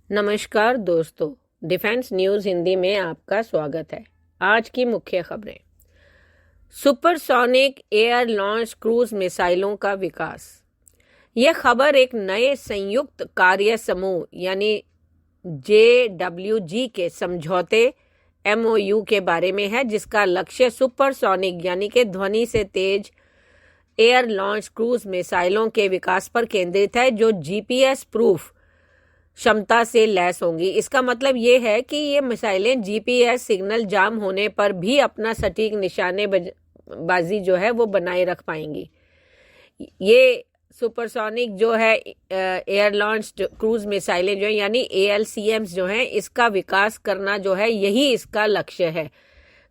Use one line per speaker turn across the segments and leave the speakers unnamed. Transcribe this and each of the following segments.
नमस्कार दोस्तों, defence news Hindi में आपका स्वागत है। आज की मुख्य खबरें। सुपरसोनिक एयर लॉन्च क्रूज मिसाइलों का विकास। यह खबर एक नए संयुक्त कार्य समूह यानी JWG के समझौते MOU के बारे में है, जिसका लक्ष्य सुपरसोनिक यानी कि ध्वनि से तेज एयर लॉन्च क्रूज मिसाइलों के विकास पर केंद्रित है, जो GPS प्रूफ क्षमता से लैस होंगी। इसका मतलब ये है कि ये मिसाइलें GPS सिग्नल जाम होने पर भी अपना सटीक निशानेबाजी जो है वो बनाए रख पाएंगी। ये सुपरसोनिक जो है एयर लॉन्च क्रूज मिसाइलें जो है यानी ALCMs जो हैं, इसका विकास करना जो है यही इसका लक्ष्य है।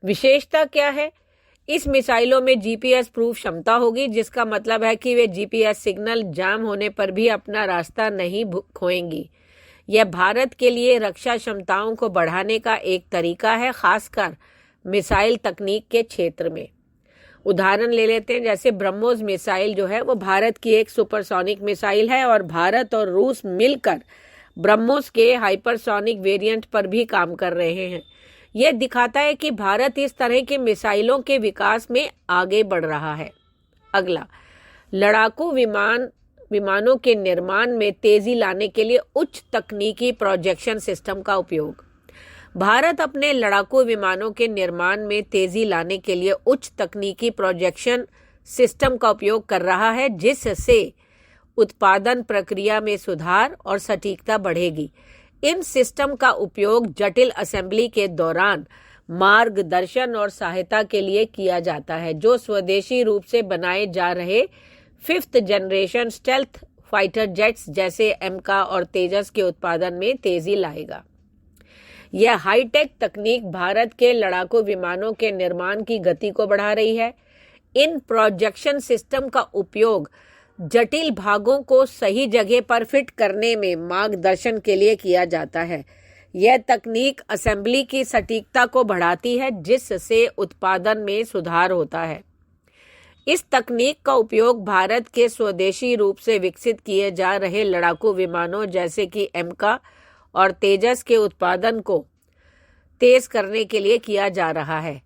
विशेषता क्या है? इस मिसाइलों में GPS प्रूफ क्षमता होगी, जिसका मतलब है कि वे GPS सिग्नल जाम होने पर भी अपना रास्ता नहीं खोएंगी। यह भारत के लिए रक्षा क्षमताओं को बढ़ाने का एक तरीका है, खासकर मिसाइल तकनीक के क्षेत्र में। उदाहरण ले लेते हैं, जैसे ब्रह्मोस मिसाइल जो है वो भारत की एक सुपरसोनिक मिसाइल है और भारत और रूस मिलकर ब्रह्मोस के हाइपरसोनिक वेरिएंट पर भी काम कर रहे हैं। यह दिखाता है कि भारत इस तरह के मिसाइलों के विकास में आगे बढ़ रहा है। अगला, लड़ाकू विमानों के निर्माण में तेजी लाने के लिए उच्च तकनीकी प्रोजेक्शन सिस्टम का उपयोग। भारत अपने लड़ाकू विमानों के निर्माण में तेजी लाने के लिए उच्च तकनीकी प्रोजेक्शन सिस्टम का उपयोग कर रहा है, जिससे उत्पादन प्रक्रिया में सुधार और सटीकता बढ़ेगी। इन सिस्टम का उपयोग जटिल असेंबली के दौरान मार्गदर्शन और सहायता के लिए किया जाता है, जो स्वदेशी रूप से बनाए जा रहे 5th generation stealth fighter jets जैसे एमका और तेजस के उत्पादन में तेजी लाएगा। यह हाईटेक तकनीक भारत के लड़ाकू विमानों के निर्माण की गति को बढ़ा रही है। इन प्रोजेक्शन सिस्टम का उपयोग जटिल भागों को सही जगह पर फिट करने में मार्गदर्शन के लिए किया जाता है। यह तकनीक असेंबली की सटीकता को बढ़ाती है, जिससे उत्पादन में सुधार होता है। इस तकनीक का उपयोग भारत के स्वदेशी रूप से विकसित किए जा रहे लड़ाकू विमानों जैसे कि एमका और तेजस के उत्पादन को तेज करने के लिए किया जा रहा है।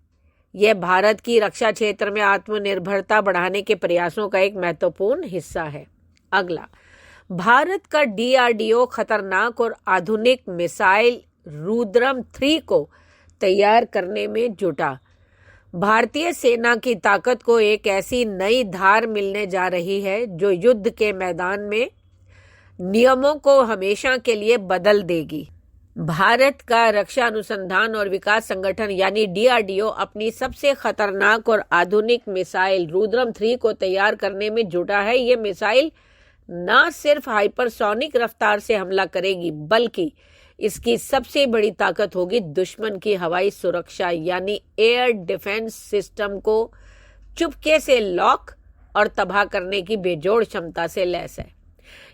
यह भारत की रक्षा क्षेत्र में आत्मनिर्भरता बढ़ाने के प्रयासों का एक महत्वपूर्ण हिस्सा है। अगला, भारत का DRDO खतरनाक और आधुनिक मिसाइल रुद्रम 3 को तैयार करने में जुटा। भारतीय सेना की ताकत को एक ऐसी नई धार मिलने जा रही है जो युद्ध के मैदान में नियमों को हमेशा के लिए बदल देगी। भारत का रक्षा अनुसंधान और विकास संगठन यानी DRDO अपनी सबसे खतरनाक और आधुनिक मिसाइल रुद्रम 3 को तैयार करने में जुटा है। ये मिसाइल न सिर्फ हाइपरसोनिक रफ्तार से हमला करेगी, बल्कि इसकी सबसे बड़ी ताकत होगी दुश्मन की हवाई सुरक्षा यानी एयर डिफेंस सिस्टम को चुपके से लॉक और तबाह करने की बेजोड़ क्षमता से लैस है।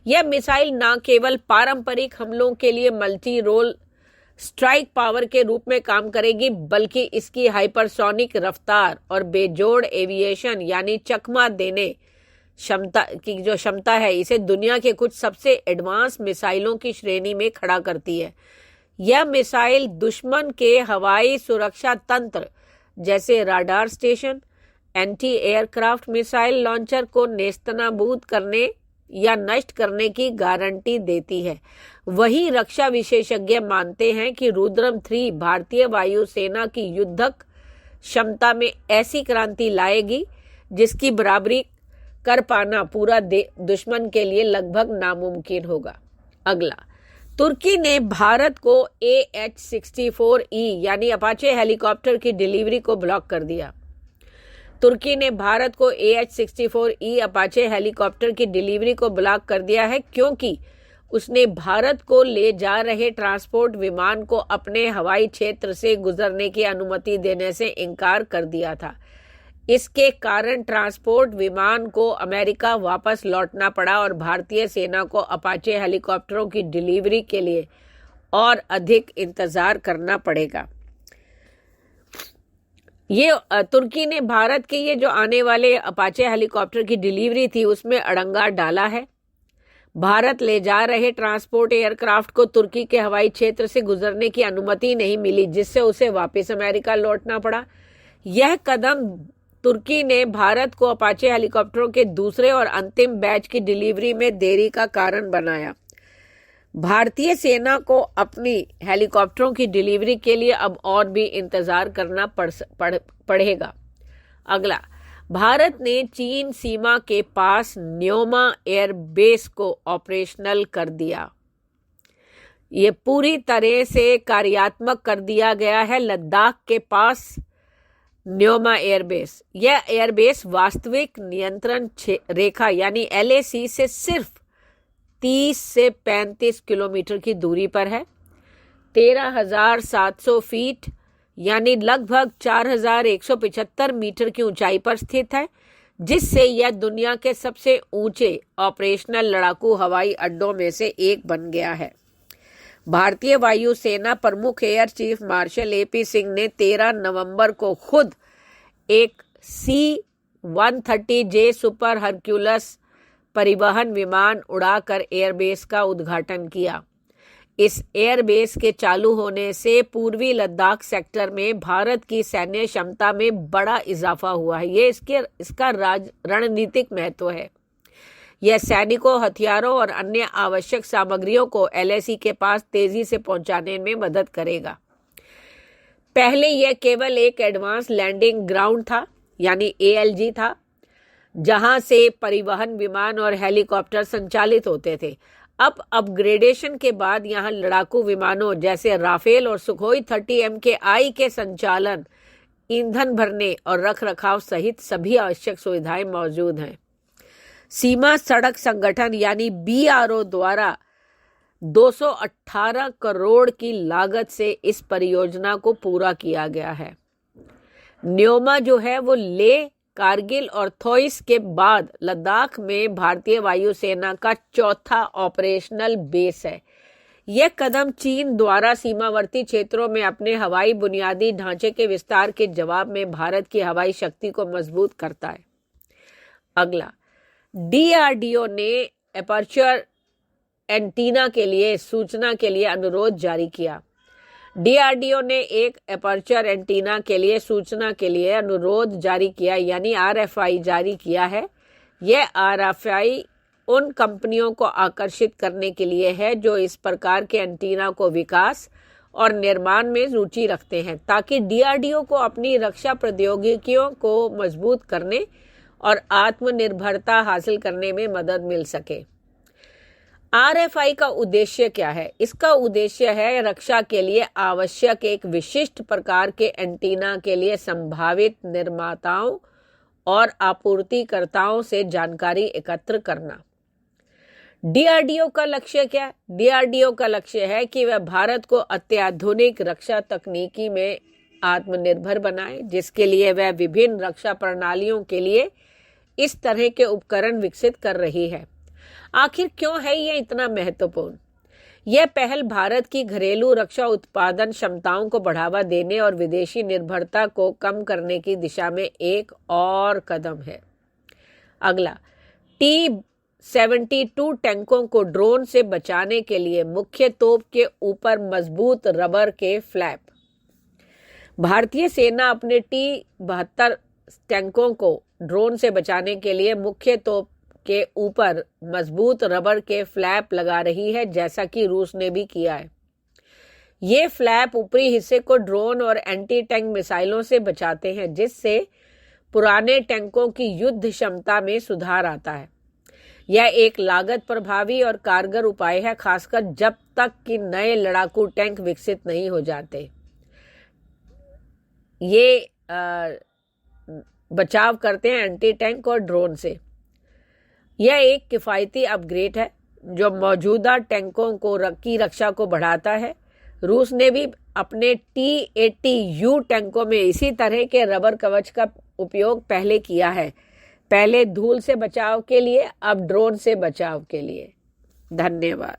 यह मिसाइल न केवल पारंपरिक हमलों के लिए मल्टी रोल स्ट्राइक पावर के रूप में काम करेगी, बल्कि इसकी हाइपरसोनिक रफ्तार और बेजोड़ एविएशन यानी चकमा देने क्षमता की जो क्षमता है, इसे दुनिया के कुछ सबसे एडवांस मिसाइलों की श्रेणी में खड़ा करती है। यह मिसाइल दुश्मन के हवाई सुरक्षा तंत्र जैसे radar station, anti aircraft missile launcher को नेस्तनाबूद करने या नष्ट करने की गारंटी देती है। वहीं रक्षा विशेषज्ञ मानते हैं कि रुद्रम 3 भारतीय वायुसेना की युद्धक क्षमता में ऐसी क्रांति लाएगी जिसकी बराबरी कर पाना पूरा दुश्मन के लिए लगभग नामुमकिन होगा। अगला, तुर्की ने भारत को AH-64E यानी अपाचे हेलीकॉप्टर की डिलीवरी को ब्लॉक कर दिया। तुर्की ने भारत को AH-64E अपाचे हेलीकॉप्टर की डिलीवरी को ब्लॉक कर दिया है, क्योंकि उसने भारत को ले जा रहे ट्रांसपोर्ट विमान को अपने हवाई क्षेत्र से गुजरने की अनुमति देने से इनकार कर दिया था। इसके कारण ट्रांसपोर्ट विमान को अमेरिका वापस लौटना पड़ा और भारतीय सेना को अपाचे हेलीकॉप्टरों की डिलीवरी के लिए और अधिक इंतजार करना पड़ेगा। ये तुर्की ने भारत के ये जो आने वाले अपाचे हेलीकॉप्टर की डिलीवरी थी उसमें अड़ंगा डाला है। भारत ले जा रहे ट्रांसपोर्ट एयरक्राफ्ट को तुर्की के हवाई क्षेत्र से गुजरने की अनुमति नहीं मिली, जिससे उसे वापस अमेरिका लौटना पड़ा। यह कदम तुर्की ने भारत को अपाचे हेलीकॉप्टरों के दूसरे और अंतिम बैच की डिलीवरी में देरी का कारण बनाया। भारतीय सेना को अपनी हेलीकॉप्टरों की डिलीवरी के लिए अब और भी इंतजार करना पड़ेगा। अगला, भारत ने चीन सीमा के पास न्योमा एयरबेस को ऑपरेशनल कर दिया। ये पूरी तरह से कार्यात्मक कर दिया गया है। लद्दाख के पास न्योमा एयरबेस, यह एयरबेस वास्तविक नियंत्रण रेखा यानी LAC से सिर्फ 30 से 35 किलोमीटर की दूरी पर है। 13,700 फीट यानी लगभग 4,175 मीटर की ऊंचाई पर स्थित है, जिससे यह दुनिया के सबसे ऊंचे ऑपरेशनल लड़ाकू हवाई अड्डों में से एक बन गया है। भारतीय वायुसेना प्रमुख air chief marshal AP Singh ने 13 नवंबर को खुद एक C-130J सुपर हरक्यूलस परिवहन विमान उड़ाकर एयरबेस का उद्घाटन किया। इस एयरबेस के चालू होने से पूर्वी लद्दाख सेक्टर में भारत की सैन्य क्षमता में बड़ा इजाफा हुआ है। ये इसका रणनीतिक महत्व है। यह सैनिकों, हथियारों और अन्य आवश्यक सामग्रियों को LAC के पास तेजी से पहुंचाने में मदद करेगा। पहले यह केवल एक एडवांस लैंडिंग ग्राउंड था यानी ALG था, जहां से परिवहन विमान और हेलीकॉप्टर संचालित होते थे। अब अपग्रेडेशन के बाद यहां लड़ाकू विमानों जैसे राफेल और सुखोई 30 MKI के संचालन, ईंधन भरने और रखरखाव सहित सभी आवश्यक सुविधाएं मौजूद हैं। सीमा सड़क संगठन यानी BRO द्वारा 218 करोड़ की लागत से इस परियोजना को पूरा किया गया है। न्योमा जो है वो लेह, कारगिल और थोइस के बाद लद्दाख में भारतीय वायुसेना का चौथा ऑपरेशनल बेस है। यह कदम चीन द्वारा सीमावर्ती क्षेत्रों में अपने हवाई बुनियादी ढांचे के विस्तार के जवाब में भारत की हवाई शक्ति को मजबूत करता है। अगला, DRDO ने एपर्चर एंटीना के लिए सूचना के लिए अनुरोध जारी किया। DRDO ने एक एपर्चर एंटीना के लिए सूचना के लिए अनुरोध जारी किया यानी RFI जारी किया है। यह RFI उन कंपनियों को आकर्षित करने के लिए है जो इस प्रकार के एंटीना को विकास और निर्माण में रुचि रखते हैं, ताकि DRDO को अपनी रक्षा प्रौद्योगिकियों को मजबूत करने और आत्मनिर्भरता हासिल करने में मदद मिल सके। RFI का उद्देश्य क्या है? इसका उद्देश्य है रक्षा के लिए आवश्यक एक विशिष्ट प्रकार के एंटीना के लिए संभावित निर्माताओं और आपूर्तिकर्ताओं से जानकारी एकत्र करना। DRDO का लक्ष्य क्या है? DRDO का लक्ष्य है कि वह भारत को अत्याधुनिक रक्षा तकनीकी में आत्मनिर्भर बनाए, जिसके लिए वह विभिन्न रक्षा प्रणालियों के लिए इस तरह के उपकरण विकसित कर रही है। आखिर क्यों है यह इतना महत्वपूर्ण? यह पहल भारत की घरेलू रक्षा उत्पादन क्षमताओं को बढ़ावा देने और विदेशी निर्भरता को कम करने की दिशा में एक और कदम है। अगला, T-72 टैंकों को ड्रोन से बचाने के लिए मुख्य तोप के ऊपर मजबूत रबर के फ्लैप। भारतीय सेना अपने T-72 टैंकों को ड्रोन से बचाने के लिए मुख्य तोप के ऊपर मजबूत रबर के फ्लैप लगा रही है, जैसा कि रूस ने भी किया है। ये फ्लैप ऊपरी हिस्से को ड्रोन और एंटी टैंक मिसाइलों से बचाते हैं, जिससे पुराने टैंकों की युद्ध क्षमता में सुधार आता है। यह एक लागत प्रभावी और कारगर उपाय है, खासकर जब तक कि नए लड़ाकू टैंक विकसित नहीं हो जाते। ये बचाव करते हैं एंटी टैंक और ड्रोन से। यह एक किफ़ायती अपग्रेड है जो मौजूदा टैंकों की रक्षा को बढ़ाता है। रूस ने भी अपने T-80U टैंकों में इसी तरह के रबर कवच का उपयोग पहले किया है, पहले धूल से बचाव के लिए, अब ड्रोन से बचाव के लिए। धन्यवाद।